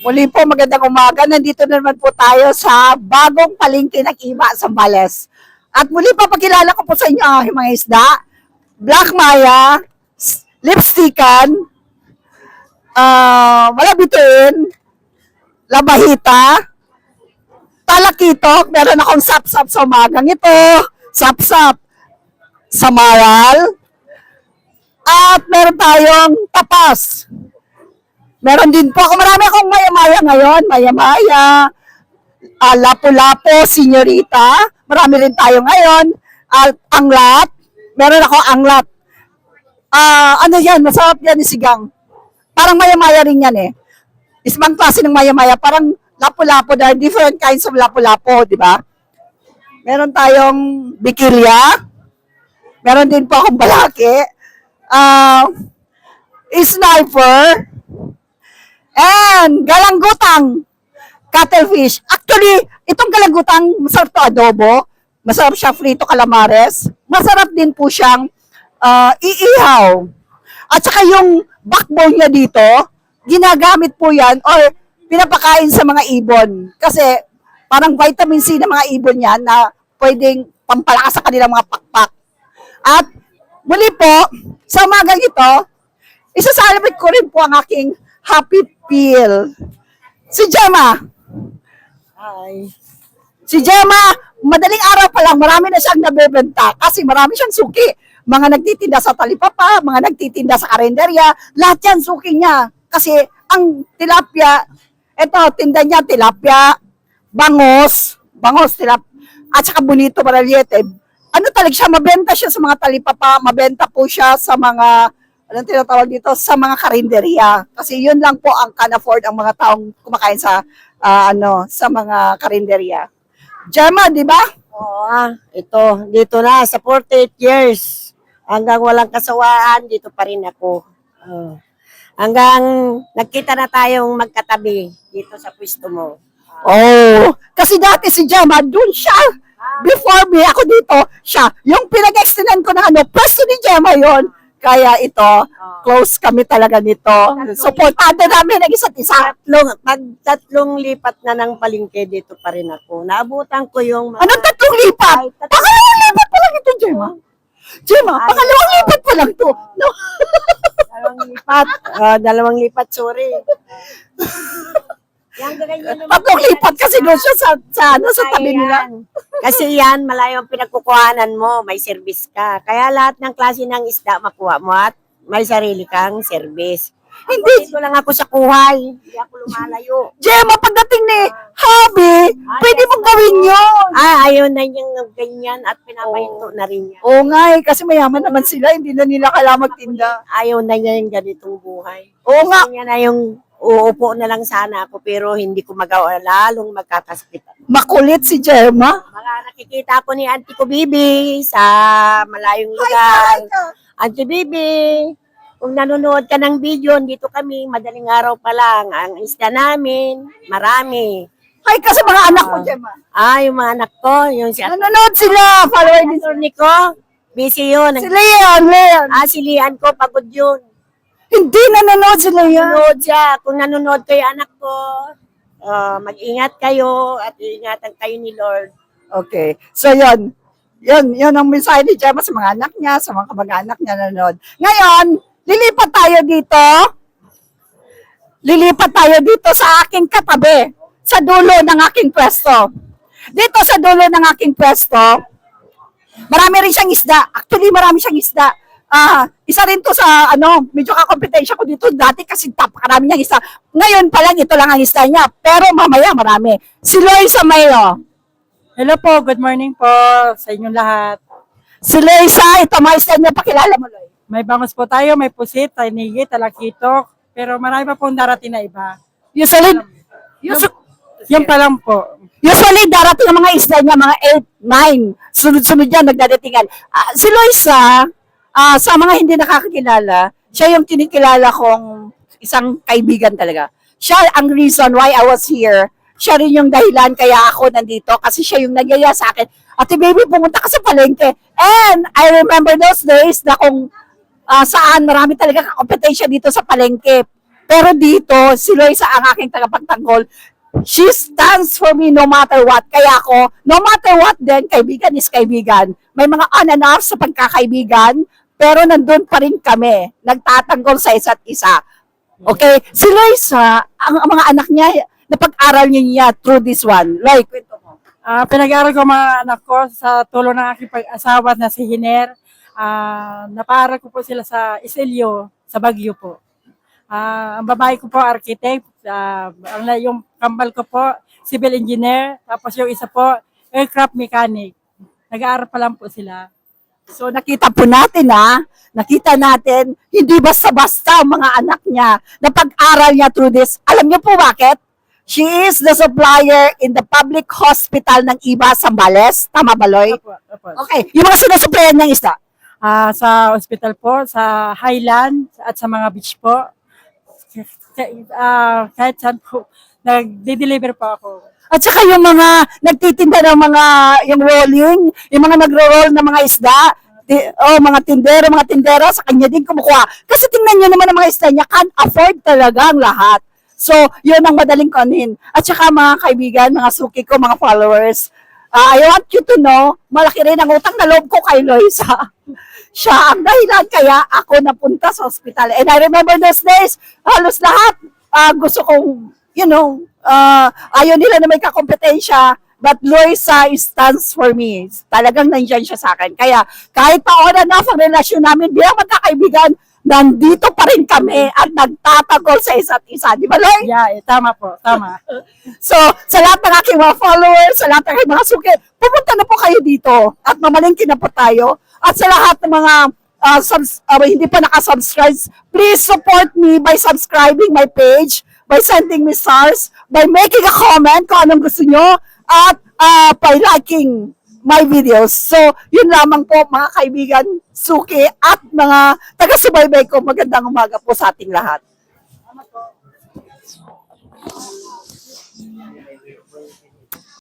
Muli po, magandang umaga. Nandito na naman po tayo sa bagong palengke ng Iba, Zambales. At muli pa, pakilala ko po sa inyo yung mga isda. Black Maya, lipstickan, malabitin, labahita, talakitok. Meron akong sap-sap sa umagang ito. Sap-sap sa maral. At meron tayong tapas. Meron din po ako, marami akong maya-maya ngayon, maya-maya, lapu-lapo, senyorita, marami rin tayo ngayon, anglat, meron ako anglat. Ano yan, masarap yan isigang. Parang maya-maya rin yan eh. Isang klase ng maya-maya, parang lapu-lapo, there are different kinds of lapu-lapo, di ba? Meron tayong bikilya, meron din po akong balaki, sniper, and galanggutang cuttlefish. Actually, itong galanggutang, masarap to adobo. Masarap siya frito calamares. Masarap din po siyang iihaw. At saka yung backbone niya dito, ginagamit po yan or pinapakain sa mga ibon. Kasi parang vitamin C ng mga ibon yan na pwedeng pampalakas sa kanilang mga pakpak. At muli po, sa umagang ito, isa-celebrate ko rin po ang aking happy peel. Si Gemma. Hi. Si Gemma, madaling araw pa lang, marami na siyang nabebenta kasi marami siyang suki. Mga nagtitinda sa talipapa, mga nagtitinda sa karinderya, lahat yan suki niya. Kasi ang tilapia, ito, tinda niya tilapia, bangos, at saka bonito baraliete. Ano talaga siya, mabenta siya sa mga talipapa, mabenta po siya sa mga anong tinatawag dito, sa mga karinderya. Kasi yun lang po ang can afford ang mga taong kumakain sa sa mga karinderya. Gemma, di ba? Oo, ito, dito na, sa 48 years. Hanggang walang kasawaan, dito pa rin ako. Hanggang nagkita na tayong magkatabi dito sa pwesto mo. Oh, kasi dati si Gemma, dun siya. Before me, ako dito, siya. Yung pinag-extendan ko na pwesto ni Gemma yon. Kaya ito, close kami talaga nito. Supportado namin ang isa't isa. Pag tatlong lipat na ng palengke, dito pa rin ako. Naabutan ko yung mga... Anong tatlong lipat? Pangalawang lipat pa lang ito, Gemma. Gemma, pangalawang lipat pa lang ito. No? Dalawang lipat, sorry. Yan, Tatlong lipat kasi doon siya sa tabi nila. Kasi yan, malayo ang pinagkukuhanan mo, may service ka. Kaya lahat ng klase ng isda makuha mo at may sarili kang service. Hindi. Dito lang ako sa kuhay. Hindi ako lumalayo. Gemma, pagdating ni Hobby, pwede mong gawin yun. Ayaw na niyang ganyan at pinapahinto na rin niya. Oo nga kasi mayaman naman sila, hindi na nila kailangan magtinda. Ayaw na niya yung ganitong buhay. Oo nga. Gusto niya na yung uupo na lang sana ako pero hindi ko magawa, lalong magkakasakitan. Makulit si Gemma. Mga nakikita ko ni Auntie ko Bibi sa malayong lugar. Auntie Bibi, kung nanonood ka ng video, dito kami, madaling araw pa lang. Ang isda namin, marami. Ay, kasi mga anak ko, Gemma. Yung mga anak ko, yung si Nanonood sila. Follower din. attorney ko, busy yun. Si Leon. Si Lian ko, pagod yun. Hindi nanonood si Leon. Nanonood siya. Kung nanonood kayo anak ko, mag-ingat kayo at ingatan kayo ni Lord. Okay. So, yun. Yun ang mensahe ni Gemma sa mga anak niya, sa mga kamag-anak niya nanonood. Ngayon, lilipat tayo dito sa aking katabi, sa dulo ng aking pwesto. Dito sa dulo ng aking pwesto, marami rin siyang isda. Actually, marami siyang isda. Isa rin to sa, medyo kakompetensya ko dito dati kasi napakarami niyang isda. Ngayon pa lang, ito lang ang isda niya. Pero mamaya, marami. Si Loisa Mayo. Hello po, good morning po sa inyong lahat. Si Loisa, ito mga isda niya. Pakilala mo, Loy. May bangus po tayo, may pusit, tainigi, talakitok, pero marami pa pong darating na iba. Usually, Yan pa lang po. usually darating ang mga isda niya, mga 8, 9. Sunod-sunod yan, nagdadatingan. Si Loisa, sa mga hindi nakakakilala, siya yung kinikilala kong isang kaibigan talaga. Siya ang reason why I was here. Siya rin yung dahilan kaya ako nandito kasi siya yung nagyaya sa akin. Ate baby, pumunta ka sa palengke. And I remember those days na kung saan marami talaga kompetensya dito sa palengke. Pero dito, si Loisa ang aking tagapagtanggol. She stands for me no matter what. Kaya ako, no matter what din, kaibigan is kaibigan. May mga on and off sa pagkakaibigan, pero nandun pa rin kami, nagtatanggol sa isa't isa. Okay? Si Loisa, ang mga anak niya, napag-aral niya through this one. Loy, kwento mo. Pinag-aaral ko mga anak ko sa tulong ng aking pag-asawa na si Hiner. Napaaral ko po sila sa Iselio, sa Baguio po. Ang babae ko po, architect. Yung kambal ko po, civil engineer. Tapos yung isa po, aircraft mechanic. Nag-aaral pa lang po sila. So nakita po natin nakita natin, hindi basta-basta ang mga anak niya na pag-aral niya through this. Alam niyo po bakit? She is the supplier in the public hospital ng IBA Zambales. Tama ba, Loy? Opo. Okay, yung mga sinusuplayan ng isda. Sa hospital po, sa Highland at sa mga beach po. Kahit saan po, nag-deliver po ako. At saka yung mga nagtitinda ng yung rolling, yung mga nagro-roll ng mga isda, mga tindera, sa kanya din kumukuha. Kasi tingnan nyo naman ang mga isda niya, can't afford talaga ang lahat. So, yun ang madaling kunin. At saka mga kaibigan, mga suki ko, mga followers, I want you to know, malaki rin ang utang na loob ko kay Loisa. Siya ang dahilan kaya ako napunta sa hospital. And I remember those days, halos lahat gusto kong, ayaw nila na may kakompetensya, but Loisa stands for me. Talagang nandiyan siya sa akin. Kaya kahit pa on and off ang relasyon namin bilang magkakaibigan, nandito pa rin kami at nagtatagol sa isa't isa. Di ba, Loy? Yeah, tama po, tama. So, sa lahat ng aking mga followers, sa lahat ng aking mga suki, pumunta na po kayo dito at mamalingkin na po tayo. At sa lahat ng mga hindi pa nakasubscribe, please support me by subscribing my page, by sending me stars, by making a comment kung anong gusto nyo, at by liking my videos. So, yun lamang po mga kaibigan, suki, at mga taga-subaybay ko. Magandang umaga po sa ating lahat.